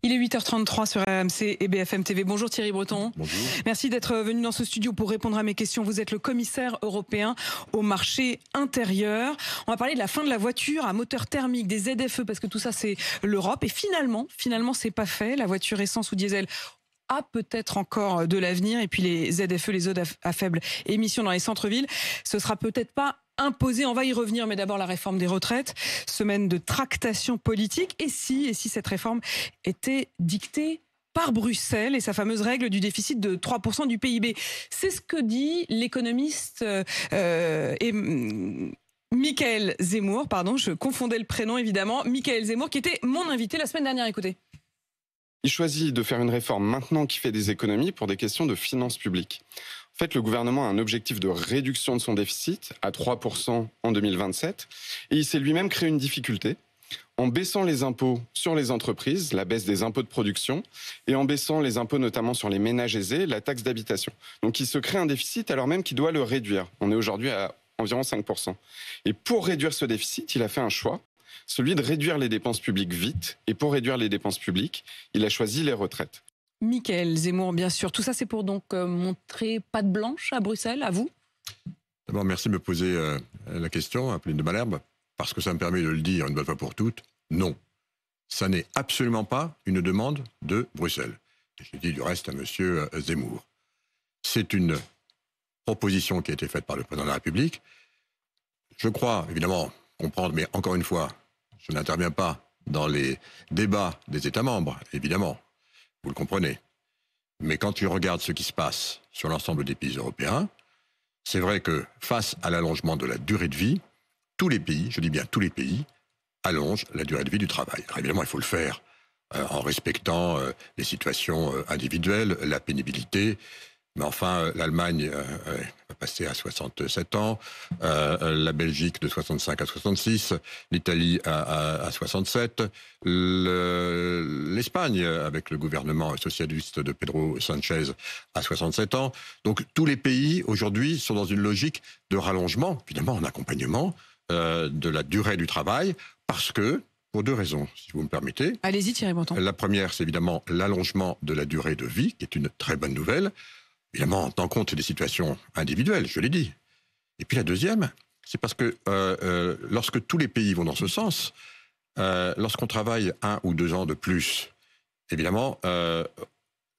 Il est 8h33 sur RMC et BFM TV. Bonjour Thierry Breton. Bonjour. Merci d'être venu dans ce studio pour répondre à mes questions. Vous êtes le commissaire européen au marché intérieur. On va parler de la fin de la voiture à moteur thermique, des ZFE, parce que tout ça c'est l'Europe. Et finalement, c'est pas fait. La voiture essence ou diesel a peut-être encore de l'avenir. Et puis les ZFE, les zones à faible émission dans les centres-villes, ce sera peut-être pas imposé. On va y revenir, mais d'abord la réforme des retraites. Semaine de tractation politique. Et si cette réforme était dictée par Bruxelles et sa fameuse règle du déficit de 3% du PIB. C'est ce que dit l'économiste Michaël Zemmour, pardon, je confondais le prénom évidemment, Michaël Zemmour qui était mon invité la semaine dernière, écoutez. Il choisit de faire une réforme maintenant qui fait des économies pour des questions de finances publiques. En fait, le gouvernement a un objectif de réduction de son déficit à 3% en 2027 et il s'est lui-même créé une difficulté en baissant les impôts sur les entreprises, la baisse des impôts de production, et en baissant les impôts notamment sur les ménages aisés, la taxe d'habitation. Donc il se crée un déficit alors même qu'il doit le réduire. On est aujourd'hui à environ 5%. Et pour réduire ce déficit, il a fait un choix, celui de réduire les dépenses publiques vite. Et pour réduire les dépenses publiques, il a choisi les retraites. Michaël Zemmour, bien sûr. Tout ça, c'est pour donc montrer patte blanche à Bruxelles, à vous? D'abord, merci de me poser la question, Apolline de Malherbe, parce que ça me permet de le dire une bonne fois pour toutes. Non, ça n'est absolument pas une demande de Bruxelles. Je dis du reste à monsieur Zemmour. C'est une proposition qui a été faite par le président de la République. Je crois, évidemment, comprendre, mais encore une fois, je n'interviens pas dans les débats des États membres, évidemment. Vous le comprenez. Mais quand tu regardes ce qui se passe sur l'ensemble des pays européens, c'est vrai que face à l'allongement de la durée de vie, tous les pays, je dis bien tous les pays, allongent la durée de vie du travail. Alors évidemment, il faut le faire en respectant les situations individuelles, la pénibilité. Mais enfin, l'Allemagne va passer à 67 ans, la Belgique de 65 à 66, l'Italie à 67, l'Espagne avec le gouvernement socialiste de Pedro Sanchez à 67 ans. Donc tous les pays aujourd'hui sont dans une logique de rallongement, évidemment en accompagnement de la durée du travail, parce que, pour deux raisons, si vous me permettez. Allez-y Thierry Breton. La première, c'est évidemment l'allongement de la durée de vie, qui est une très bonne nouvelle. Évidemment, en tenant compte des situations individuelles, je l'ai dit. Et puis la deuxième, c'est parce que lorsque tous les pays vont dans ce sens, lorsqu'on travaille 1 ou 2 ans de plus, évidemment,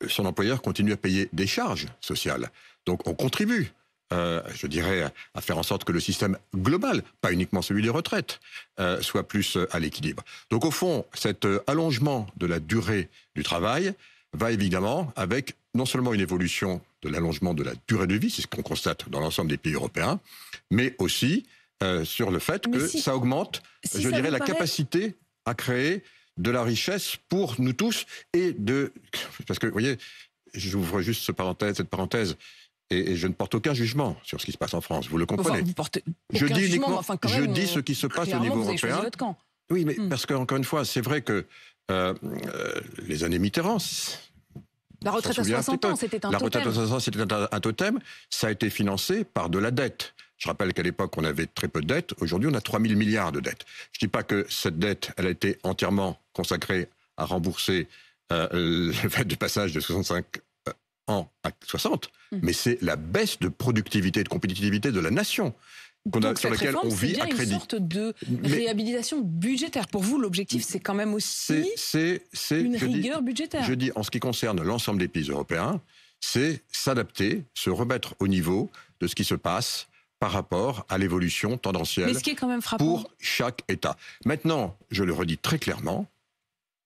son employeur continue à payer des charges sociales. Donc on contribue, je dirais, à faire en sorte que le système global, pas uniquement celui des retraites, soit plus à l'équilibre. Donc au fond, cet allongement de la durée du travail va évidemment avec non seulement une évolution de l'allongement de la durée de vie, c'est ce qu'on constate dans l'ensemble des pays européens, mais aussi sur le fait que ça augmente, je dirais, la capacité à créer de la richesse pour nous tous et de... Parce que, vous voyez, j'ouvre juste cette parenthèse, et je ne porte aucun jugement sur ce qui se passe en France, vous le comprenez. Enfin, vous portez je dis uniquement, jugement, enfin, je dis ce qui se passe au niveau européen. Votre camp. Oui, mais parce qu'encore une fois, c'est vrai que les années Mitterrand... La retraite à 60 ans, c'était un totem. La retraite à 60 ans, c'était un totem. Ça a été financé par de la dette. Je rappelle qu'à l'époque, on avait très peu de dettes. Aujourd'hui, on a 3 000 milliards de dettes. Je ne dis pas que cette dette, elle a été entièrement consacrée à rembourser le fait du passage de 65 ans à 60, mais c'est la baisse de productivité et de compétitivité de la nation. Sur laquelle on vit à crédit. C'est une sorte de réhabilitation budgétaire. Pour vous, l'objectif, c'est quand même aussi une rigueur budgétaire. Je dis, en ce qui concerne l'ensemble des pays européens, c'est s'adapter, se remettre au niveau de ce qui se passe par rapport à l'évolution tendancielle. Mais ce qui est quand même frappant pour chaque État. Maintenant, je le redis très clairement,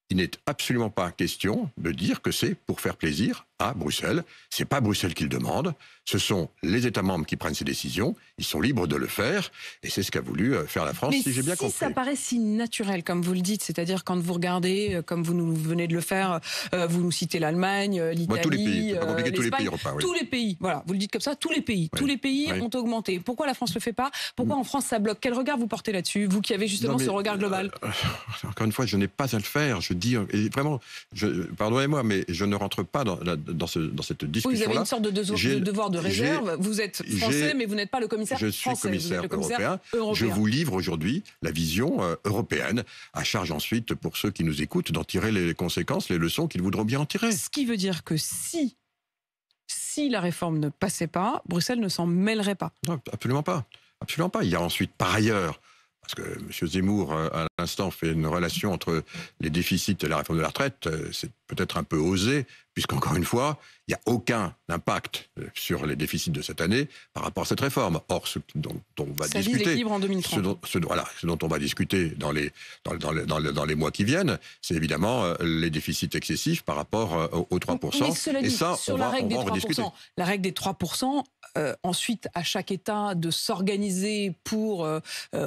il n'est absolument pas question de dire que c'est pour faire plaisir à Bruxelles. C'est pas Bruxelles qui le demande. Ce sont les États membres qui prennent ces décisions. Ils sont libres de le faire. Et c'est ce qu'a voulu faire la France, si j'ai bien compris. Mais si ça paraît si naturel, comme vous le dites, c'est-à-dire quand vous regardez, comme vous nous venez de le faire, vous nous citez l'Allemagne, l'Italie, tous les pays, pas compliqué, tous les pays européens. Oui. Tous les pays, voilà, vous le dites comme ça, tous les pays. Oui. Tous les pays ont augmenté. Pourquoi la France ne le fait pas? Pourquoi en France ça bloque? Quel regard vous portez là-dessus, vous qui avez justement ce regard global? Encore une fois, je n'ai pas à le faire. Je dis, et vraiment, pardonnez-moi, mais je ne rentre pas dans cette discussion-là. Oui, vous avez une sorte de devoir de réserve. Vous êtes français, mais vous n'êtes pas le commissaire français. Je suis commissaire européen. Je vous livre aujourd'hui la vision européenne. À charge ensuite, pour ceux qui nous écoutent, d'en tirer les conséquences, les leçons qu'ils voudront bien en tirer. Ce qui veut dire que si la réforme ne passait pas, Bruxelles ne s'en mêlerait pas. Non, absolument pas. Absolument pas. Il y a ensuite, par ailleurs, parce que M. Zemmour, à l'instant, fait une relation entre les déficits et la réforme de la retraite, c'est peut-être un peu osé, puisqu'encore une fois, il n'y a aucun impact sur les déficits de cette année par rapport à cette réforme. Or, ce dont on va discuter, l'équilibre en 2030. ce dont on va discuter dans les mois qui viennent, c'est évidemment les déficits excessifs par rapport aux 3%. Mais cela dit, et ça, sur on la va règle en des 3%, rediscuter. la règle des 3%, ensuite, à chaque État de s'organiser pour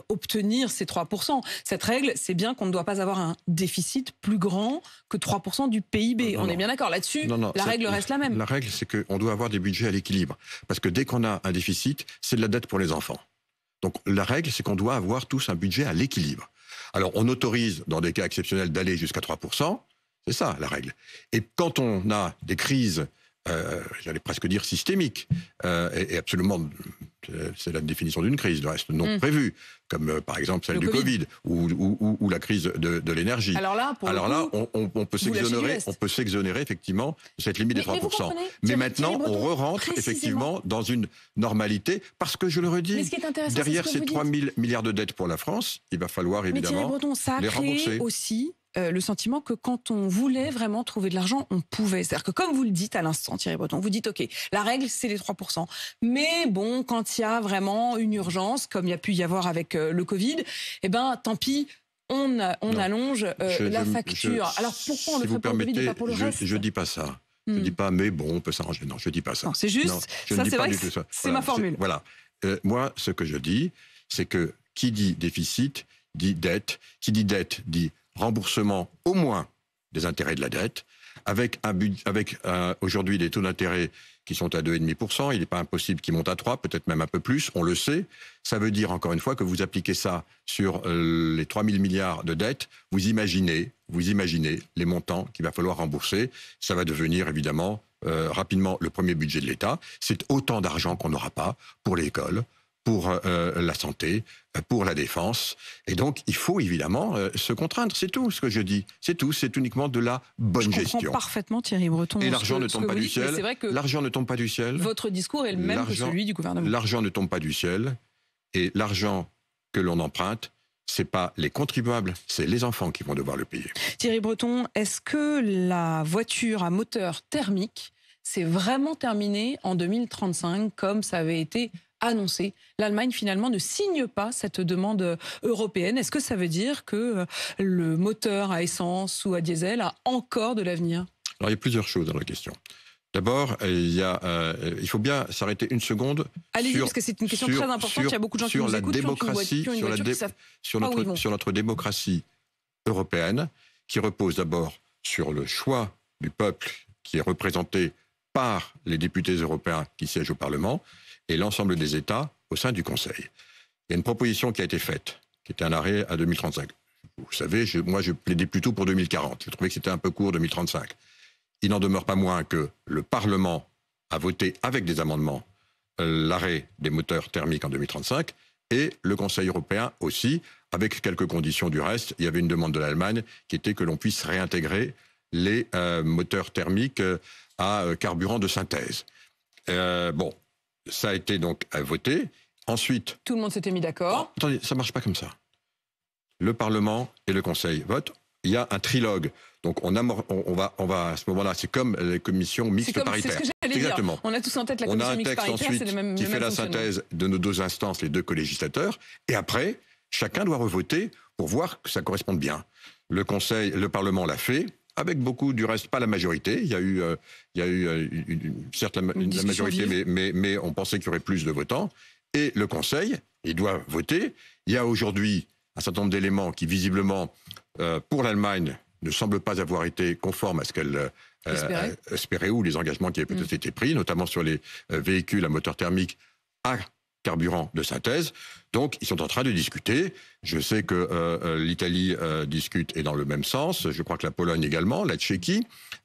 obtenir ces 3%. Cette règle, c'est bien qu'on ne doit pas avoir un déficit plus grand que 3% du PIB. On est bien d'accord là-dessus. La règle reste la même. La règle, c'est qu'on doit avoir des budgets à l'équilibre. Parce que dès qu'on a un déficit, c'est de la dette pour les enfants. Donc la règle, c'est qu'on doit avoir tous un budget à l'équilibre. Alors on autorise, dans des cas exceptionnels, d'aller jusqu'à 3%. C'est ça, la règle. Et quand on a des crises, j'allais presque dire systémiques, et absolument, c'est la définition d'une crise, de reste non prévue, comme par exemple celle du Covid ou la crise de l'énergie. Alors là, on peut s'exonérer effectivement de cette limite des 3%. Mais maintenant, on re-rentre effectivement dans une normalité, parce que je le redis, derrière ces 3 000 milliards de dettes pour la France, il va falloir évidemment les rembourser. Aussi le sentiment que quand on voulait vraiment trouver de l'argent, on pouvait. C'est-à-dire que comme vous le dites à l'instant, Thierry Breton, vous dites, OK, la règle, c'est les 3%. Mais bon, quand il y a vraiment une urgence, comme il y a pu y avoir avec le Covid, eh ben, tant pis, on allonge la facture. Alors pourquoi on le fait pour le Covid et pas pour le reste ? Je dis pas ça. Je dis pas, mais bon, on peut s'arranger. Non, je dis pas ça. Non, c'est juste, ça c'est vrai que c'est ma formule. Voilà. Moi, ce que je dis, c'est que qui dit déficit, dit dette. Qui dit dette, dit remboursement au moins des intérêts de la dette, avec aujourd'hui des taux d'intérêt qui sont à 2,5%, il n'est pas impossible qu'ils montent à 3%, peut-être même un peu plus, on le sait. Ça veut dire, encore une fois, que vous appliquez ça sur les 3 000 milliards de dettes, vous imaginez les montants qu'il va falloir rembourser. Ça va devenir, évidemment, rapidement le premier budget de l'État. C'est autant d'argent qu'on n'aura pas pour l'école, pour la santé, pour la défense. Et donc, il faut évidemment se contraindre. C'est tout ce que je dis. C'est tout. C'est uniquement de la bonne gestion. Je comprends parfaitement, Thierry Breton. Et l'argent ne tombe pas du ciel. L'argent ne tombe pas du ciel. Votre discours est le même que celui du gouvernement. L'argent ne tombe pas du ciel. Et l'argent que l'on emprunte, c'est pas les contribuables, c'est les enfants qui vont devoir le payer. Thierry Breton, est-ce que la voiture à moteur thermique, c'est vraiment terminé en 2035, comme ça avait été annoncé? L'Allemagne, finalement, ne signe pas cette demande européenne. Est-ce que ça veut dire que le moteur à essence ou à diesel a encore de l'avenir? Alors, il y a plusieurs choses dans la question. D'abord, il faut bien s'arrêter une seconde. Allez-y, parce que c'est une question très importante. Il y a beaucoup de gens qui nous écoutent, sur notre démocratie européenne, qui repose d'abord sur le choix du peuple qui est représenté par les députés européens qui siègent au Parlement, et l'ensemble des États au sein du Conseil. Il y a une proposition qui a été faite, qui était un arrêt à 2035. Vous savez, moi je plaidais plutôt pour 2040. Je trouvais que c'était un peu court, 2035. Il n'en demeure pas moins que le Parlement a voté avec des amendements l'arrêt des moteurs thermiques en 2035, et le Conseil européen aussi, avec quelques conditions du reste. Il y avait une demande de l'Allemagne qui était que l'on puisse réintégrer les moteurs thermiques à carburant de synthèse. Bon. Ça a été donc voté. Ensuite... Tout le monde s'était mis d'accord. Attendez, ça ne marche pas comme ça. Le Parlement et le Conseil votent. Il y a un trilogue. Donc on va à ce moment-là, c'est comme les commissions mixtes paritaires. C'est ce que j'allais dire. On a tous en tête la commission mixte paritaire. C'est le même qui fait la synthèse de nos deux instances, les deux co-législateurs. Et après, chacun doit revoter pour voir que ça corresponde bien. Le Parlement l'a fait. Avec beaucoup, du reste, pas la majorité. Il y a eu certes la majorité, mais on pensait qu'il y aurait plus de votants. Et le Conseil, il doit voter. Il y a aujourd'hui un certain nombre d'éléments qui, visiblement, pour l'Allemagne, ne semblent pas avoir été conformes à ce qu'elle espérait ou les engagements qui avaient peut-être été pris, notamment sur les véhicules à moteur thermique à carburant de synthèse. Donc, ils sont en train de discuter. Je sais que l'Italie discute et dans le même sens. Je crois que la Pologne également, la Tchéquie.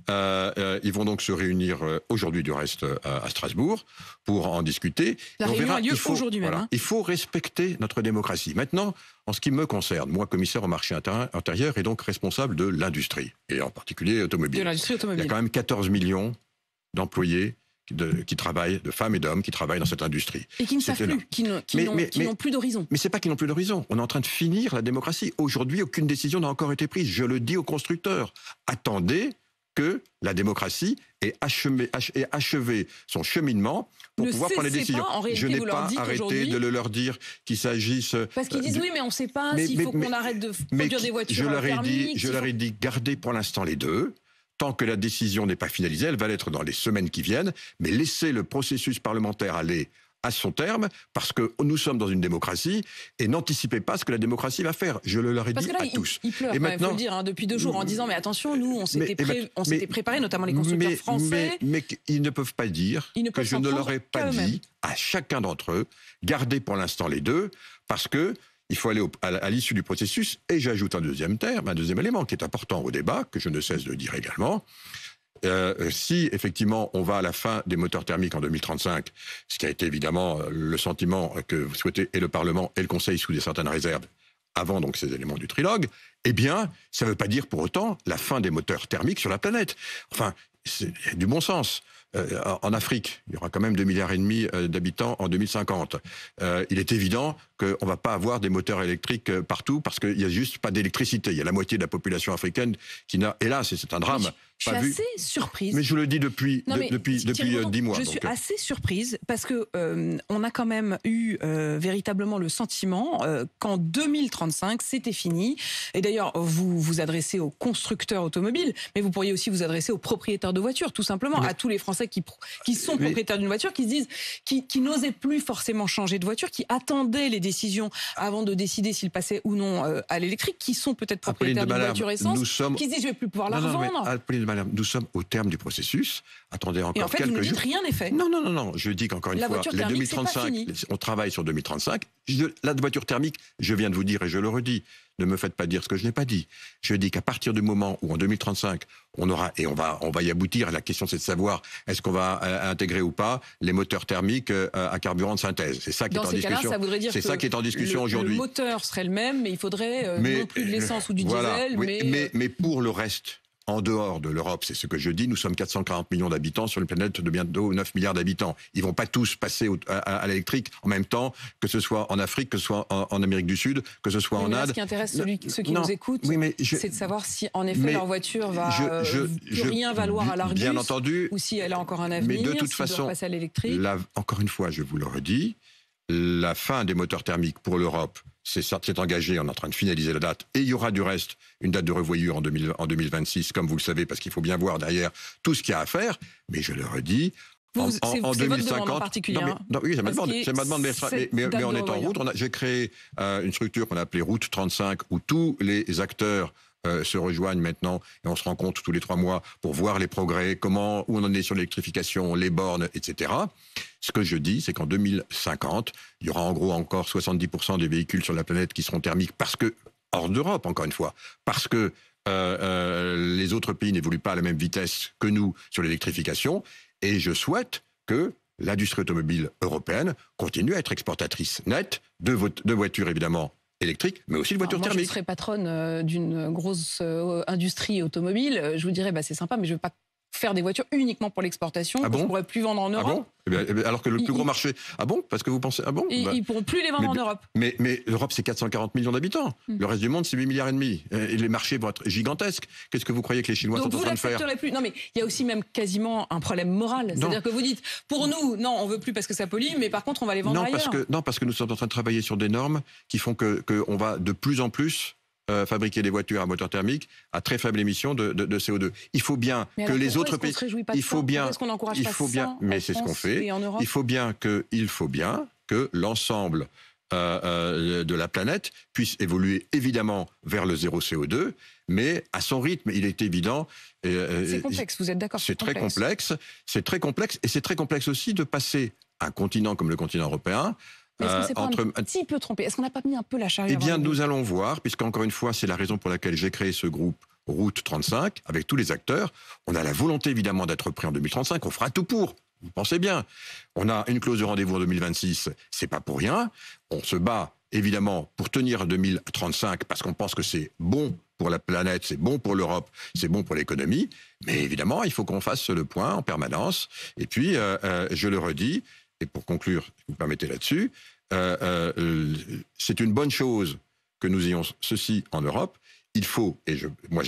Ils vont donc se réunir aujourd'hui, du reste, à Strasbourg, pour en discuter. La réunion a lieu aujourd'hui même. Il faut respecter notre démocratie. Maintenant, en ce qui me concerne, moi, commissaire au marché intérieur et donc responsable de l'industrie, et en particulier automobile. De l'industrie automobile. Il y a quand même 14 millions d'employés qui travaillent, de femmes et d'hommes qui travaillent dans cette industrie. Et qui ne savent plus, qui n'ont plus d'horizon. Mais c'est pas qu'ils n'ont plus d'horizon. On est en train de finir la démocratie. Aujourd'hui, aucune décision n'a encore été prise. Je le dis aux constructeurs. Attendez que la démocratie ait achevé son cheminement pour pouvoir prendre les décisions. Je n'ai pas arrêté de leur dire qu'il s'agisse... Parce qu'ils disent oui, mais on ne sait pas s'il faut qu'on arrête de produire des voitures thermiques. Je leur ai dit, gardez pour l'instant les deux. Tant que la décision n'est pas finalisée, elle va l'être dans les semaines qui viennent, mais laissez le processus parlementaire aller à son terme, parce que nous sommes dans une démocratie, et n'anticipez pas ce que la démocratie va faire. Je le leur ai dit à tous. Ils pleurent, il faut le dire, depuis 2 jours, en disant, mais attention, nous, on s'était préparés, notamment les constructeurs français. Mais ils ne peuvent pas dire que je ne leur ai pas dit à chacun d'entre eux, gardez pour l'instant les deux, parce que il faut aller à l'issue du processus, et j'ajoute un deuxième élément qui est important au débat, que je ne cesse de dire également. Si effectivement on va à la fin des moteurs thermiques en 2035, ce qui a été évidemment le sentiment que vous souhaitez et le Parlement et le Conseil sous certaines réserves, avant donc ces éléments du trilogue, eh bien, ça ne veut pas dire pour autant la fin des moteurs thermiques sur la planète. Enfin, c'est du bon sens. En Afrique, il y aura quand même 2,5 milliards d'habitants en 2050. Il est évident qu'on ne va pas avoir des moteurs électriques partout parce qu'il n'y a juste pas d'électricité. Il y a la moitié de la population africaine qui n'a, hélas, et c'est un drame, je suis assez surprise. Mais je le dis depuis 10 mois. Je suis assez surprise parce que on a quand même eu véritablement le sentiment qu'en 2035, c'était fini. Et d'ailleurs, vous vous adressez aux constructeurs automobiles, mais vous pourriez aussi vous adresser aux propriétaires de voitures, tout simplement, à tous les Français qui sont propriétaires d'une voiture, qui se disent, qui n'osaient plus forcément changer de voiture, qui attendaient les décisions avant de décider s'ils passaient ou non à l'électrique, qui sont peut-être propriétaires d'une voiture essence, qui se disent, je vais plus pouvoir la revendre. Nous sommes au terme du processus. Attendez encore quelques jours. Et en fait, vous nous dites rien n'est fait. Non. Je dis qu'encore une fois, les 2035, on travaille sur 2035. La voiture thermique, je viens de vous dire et je le redis, ne me faites pas dire ce que je n'ai pas dit. Je dis qu'à partir du moment où en 2035, on aura, et on va y aboutir, la question c'est de savoir est-ce qu'on va intégrer ou pas les moteurs thermiques à carburant de synthèse. C'est ça qui est en discussion. Ça voudrait dire c'est ça qui est en discussion aujourd'hui. Le moteur serait le même, mais il faudrait non plus de l'essence ou du diesel. Mais pour le reste, en dehors de l'Europe, c'est ce que je dis, nous sommes 440 millions d'habitants sur une planète de bientôt 9 milliards d'habitants. Ils vont pas tous passer à l'électrique en même temps, que ce soit en Afrique, que ce soit en Amérique du Sud, que ce soit en Inde. Ce qui intéresse ceux qui nous écoutent, c'est de savoir si en effet leur voiture va plus rien valoir à l'Argus, bien entendu, ou si elle a encore un avenir, mais de toute façon, passer à l'électrique. Encore une fois, je vous le redis, la fin des moteurs thermiques pour l'Europe, c'est engagé, on est en train de finaliser la date, et il y aura du reste une date de revoyure en 2026, comme vous le savez, parce qu'il faut bien voir derrière tout ce qu'il y a à faire, mais je le redis, en 2050... en particulier, oui, c'est ma demande, mais on est en route. J'ai créé une structure qu'on a appelée Route 35, où tous les acteurs se rejoignent maintenant et on se rencontre tous les 3 mois pour voir les progrès, où on en est sur l'électrification, les bornes, etc. Ce que je dis, c'est qu'en 2050, il y aura en gros encore 70% des véhicules sur la planète qui seront thermiques parce que, hors d'Europe encore une fois, parce que les autres pays n'évoluent pas à la même vitesse que nous sur l'électrification, et je souhaite que l'industrie automobile européenne continue à être exportatrice nette de voitures évidemment électrique, mais aussi de voitures thermiques. Je serais patronne d'une grosse industrie automobile. Je vous dirais, c'est sympa, mais je ne veux pas faire des voitures uniquement pour l'exportation. Je ne pourrais plus vendre en Europe. Alors que le plus gros marché... Ah bon? Parce que vous pensez... Ah bon? Ils ne pourront plus les vendre en Europe. Mais l'Europe, c'est 440 millions d'habitants. Le reste du monde, c'est 8,5 milliards. Et les marchés vont être gigantesques. Qu'est-ce que vous croyez que les Chinois sont en train de faire? Plus. Non, mais il y a aussi même quasiment un problème moral. C'est-à-dire que vous dites, pour nous, non, on ne veut plus parce que ça pollue, mais par contre, on va les vendre ailleurs. Parce que nous sommes en train de travailler sur des normes qui font qu'on va de plus en plus fabriquer des voitures à moteur thermique à très faible émission de CO2. Il faut bien que les autres pays... Il faut bien... Mais c'est ce qu'on fait. Il faut bien que l'ensemble de la planète puisse évoluer évidemment vers le zéro CO2, mais à son rythme. Il est évident... c'est complexe, vous êtes d'accord? C'est très complexe, et c'est très complexe aussi de passer un continent comme le continent européen Mais est-ce qu'on s'est pas un petit peu trompé? Est-ce qu'on n'a pas mis un peu la charrue? Eh bien, nous allons voir, puisqu'encore une fois, c'est la raison pour laquelle j'ai créé ce groupe Route 35, avec tous les acteurs. On a la volonté, évidemment, d'être prêt en 2035. On fera tout pour. Vous pensez bien. On a une clause de rendez-vous en 2026. C'est pas pour rien. On se bat, évidemment, pour tenir 2035, parce qu'on pense que c'est bon pour la planète, c'est bon pour l'Europe, c'est bon pour l'économie. Mais évidemment, il faut qu'on fasse le point en permanence. Et puis, je le redis, et pour conclure, si vous me permettez là-dessus, c'est une bonne chose que nous ayons ceci en Europe. Il faut, et moi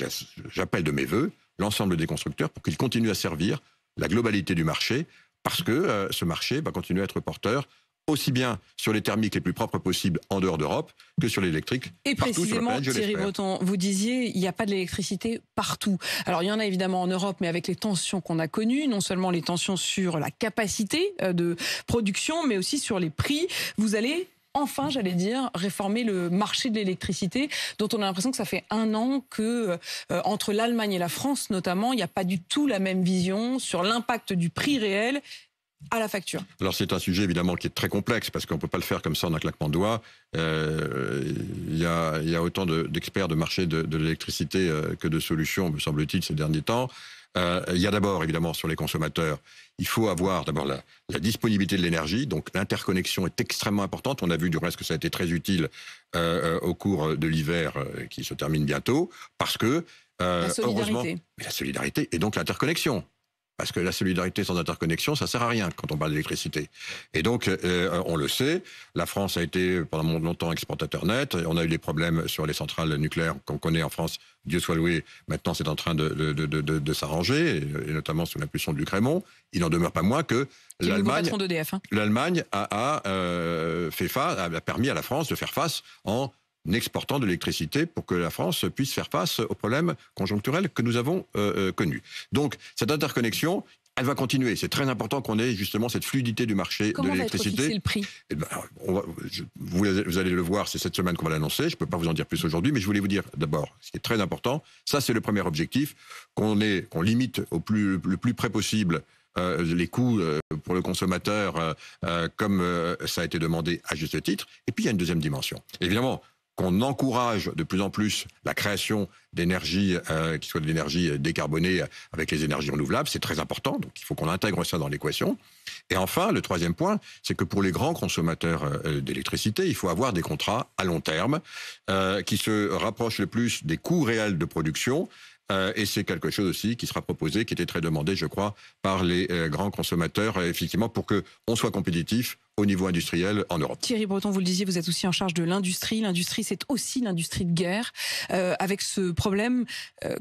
j'appelle de mes voeux, l'ensemble des constructeurs pour qu'ils continuent à servir la globalité du marché, parce que ce marché va continuer à être porteur aussi bien sur les thermiques les plus propres possibles en dehors d'Europe que sur l'électrique. Et précisément, Thierry Breton, vous disiez, il n'y a pas de l'électricité partout. Alors, il y en a évidemment en Europe, mais avec les tensions qu'on a connues, non seulement les tensions sur la capacité de production, mais aussi sur les prix, vous allez enfin, j'allais dire, réformer le marché de l'électricité, dont on a l'impression que ça fait 1 an que, entre l'Allemagne et la France notamment, il n'y a pas du tout la même vision sur l'impact du prix réel à la facture. Alors c'est un sujet évidemment qui est très complexe parce qu'on ne peut pas le faire comme ça en un claquement de doigts. Il y a autant d'experts de marché de l'électricité que de solutions, me semble-t-il, ces derniers temps. Il y a d'abord, évidemment, sur les consommateurs, il faut avoir d'abord la disponibilité de l'énergie, donc l'interconnexion est extrêmement importante. On a vu du reste que ça a été très utile au cours de l'hiver qui se termine bientôt, parce que, la solidarité. heureusement, mais la solidarité et donc l'interconnexion. Parce que la solidarité sans interconnexion, ça sert à rien quand on parle d'électricité. Et donc, on le sait, la France a été pendant longtemps exportateur net. On a eu des problèmes sur les centrales nucléaires qu'on connaît en France. Dieu soit loué, maintenant c'est en train de s'arranger, et notamment sous l'impulsion de Luc Rémont. Il n'en demeure pas moins que l'Allemagne a permis à la France de faire face en exportant de l'électricité pour que la France puisse faire face aux problèmes conjoncturels que nous avons connus. Donc, cette interconnexion, elle va continuer. C'est très important qu'on ait justement cette fluidité du marché de l'électricité. Comment va être fixé le Eh prix? vous allez le voir, c'est cette semaine qu'on va l'annoncer. Je ne peux pas vous en dire plus aujourd'hui, mais je voulais vous dire d'abord, ce qui est très important, ça c'est le premier objectif, qu'on limite le plus près possible les coûts pour le consommateur, comme ça a été demandé à juste titre. Et puis il y a une deuxième dimension. Évidemment, qu'on encourage de plus en plus la création d'énergie qui soit de l'énergie décarbonée avec les énergies renouvelables, c'est très important, donc il faut qu'on intègre ça dans l'équation. Et enfin, le troisième point, c'est que pour les grands consommateurs d'électricité, il faut avoir des contrats à long terme qui se rapprochent le plus des coûts réels de production. Et c'est quelque chose aussi qui sera proposé, qui était très demandé, je crois, par les grands consommateurs, effectivement, pour qu'on soit compétitif au niveau industriel en Europe. Thierry Breton, vous le disiez, vous êtes aussi en charge de l'industrie. L'industrie, c'est aussi l'industrie de guerre, avec ce problème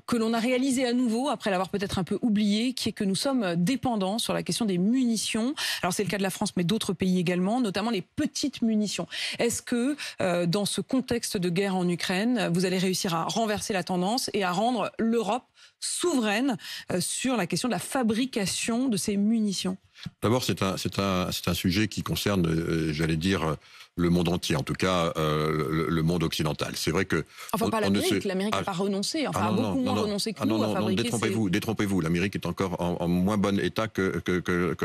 que l'on a réalisé à nouveau, après l'avoir peut-être un peu oublié, qui est que nous sommes dépendants sur la question des munitions. Alors c'est le cas de la France, mais d'autres pays également, notamment les petites munitions. Est-ce que, dans ce contexte de guerre en Ukraine, vous allez réussir à renverser la tendance et à rendre l'Europe souveraine sur la question de la fabrication de ces munitions? D'abord, c'est un sujet qui concerne, j'allais dire, le monde entier, en tout cas le monde occidental. C'est vrai que... Enfin, pas l'Amérique, l'Amérique n'a pas renoncé, enfin a beaucoup moins renoncé que nous à fabriquer détrompez-vous, l'Amérique est encore en moins bon état que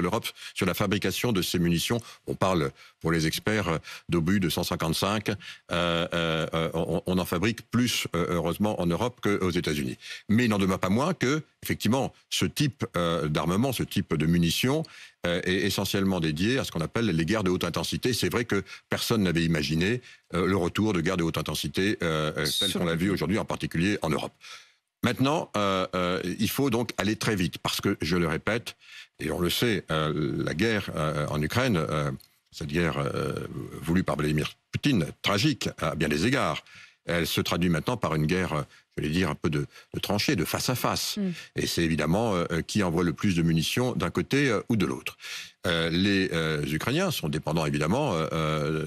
l'Europe sur la fabrication de ces munitions. On parle, pour les experts, d'obus de 155. On en fabrique plus, heureusement, en Europe qu'aux États-Unis. Mais il n'en demeure pas moins que, effectivement, ce type d'armement, ce type de munitions est essentiellement dédié à ce qu'on appelle les guerres de haute intensité. C'est vrai que personne n'avait imaginé le retour de guerres de haute intensité tel qu'on l'a vu aujourd'hui, en particulier en Europe. Maintenant, il faut donc aller très vite, parce que, je le répète, et on le sait, la guerre en Ukraine, cette guerre voulue par Vladimir Poutine, tragique à bien des égards, elle se traduit maintenant par une guerre, je vais dire, un peu de tranchée, de face à face. Et c'est évidemment qui envoie le plus de munitions d'un côté ou de l'autre. Les Ukrainiens sont dépendants, évidemment, de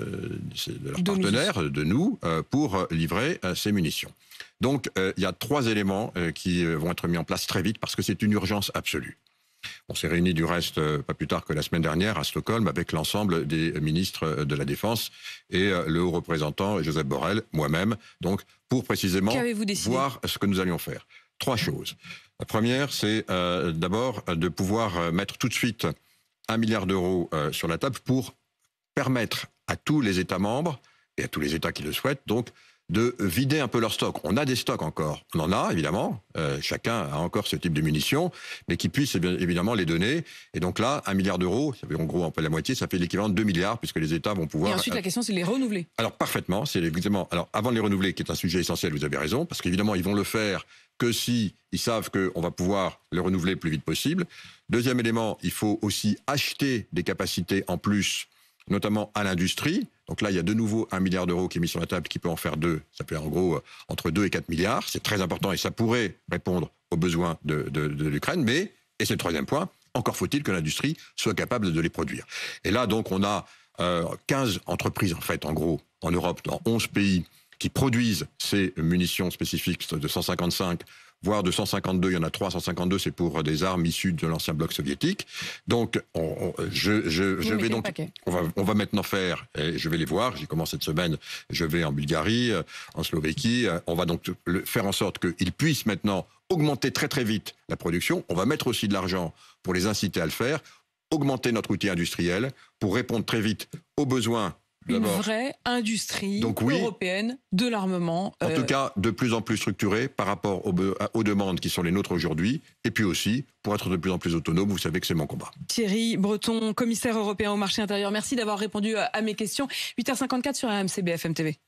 leurs partenaires, de nous, pour livrer ces munitions. Donc, il y a 3 éléments qui vont être mis en place très vite, parce que c'est une urgence absolue. On s'est réunis du reste pas plus tard que la semaine dernière à Stockholm avec l'ensemble des ministres de la Défense et le haut représentant Joseph Borrell, moi-même, donc pour précisément voir ce que nous allions faire. 3 choses. La première, c'est d'abord de pouvoir mettre tout de suite 1 milliard d'euros sur la table pour permettre à tous les États membres et à tous les États qui le souhaitent, donc, de vider un peu leur stock. On a des stocks encore. On en a, évidemment. Chacun a encore ce type de munitions, mais qui puissent évidemment les donner. Et donc là, 1 milliard d'euros, ça fait en gros un peu la moitié, ça fait l'équivalent de 2 milliards, puisque les États vont pouvoir... Et ensuite, la question, c'est de les renouveler. Alors, parfaitement. C'est évidemment... Alors, avant de les renouveler, qui est un sujet essentiel, vous avez raison, parce qu'évidemment, ils vont le faire que si ils savent qu'on va pouvoir le renouveler le plus vite possible. Deuxième élément, il faut aussi acheter des capacités en plus, notamment à l'industrie. Donc là, il y a de nouveau 1 milliard d'euros qui est mis sur la table, qui peut en faire 2. Ça fait en gros entre 2 et 4 milliards. C'est très important et ça pourrait répondre aux besoins de l'Ukraine. Mais, et c'est le troisième point, encore faut-il que l'industrie soit capable de les produire. Et là, donc, on a 15 entreprises, en fait, en gros, en Europe, dans 11 pays, qui produisent ces munitions spécifiques de 155, voire de 152. Il y en a 352, c'est pour des armes issues de l'ancien bloc soviétique. Donc, on va maintenant faire, et je vais les voir, j'y commence cette semaine, je vais en Bulgarie, en Slovéquie, on va donc faire en sorte qu'ils puissent maintenant augmenter très très vite la production. On va mettre aussi de l'argent pour les inciter à le faire, augmenter notre outil industriel pour répondre très vite aux besoins. Une vraie industrie européenne de l'armement. En tout cas, de plus en plus structurée par rapport aux demandes qui sont les nôtres aujourd'hui. Et puis aussi, pour être de plus en plus autonome, vous savez que c'est mon combat. Thierry Breton, commissaire européen au marché intérieur. Merci d'avoir répondu à mes questions. 8h54 sur RMC BFM TV.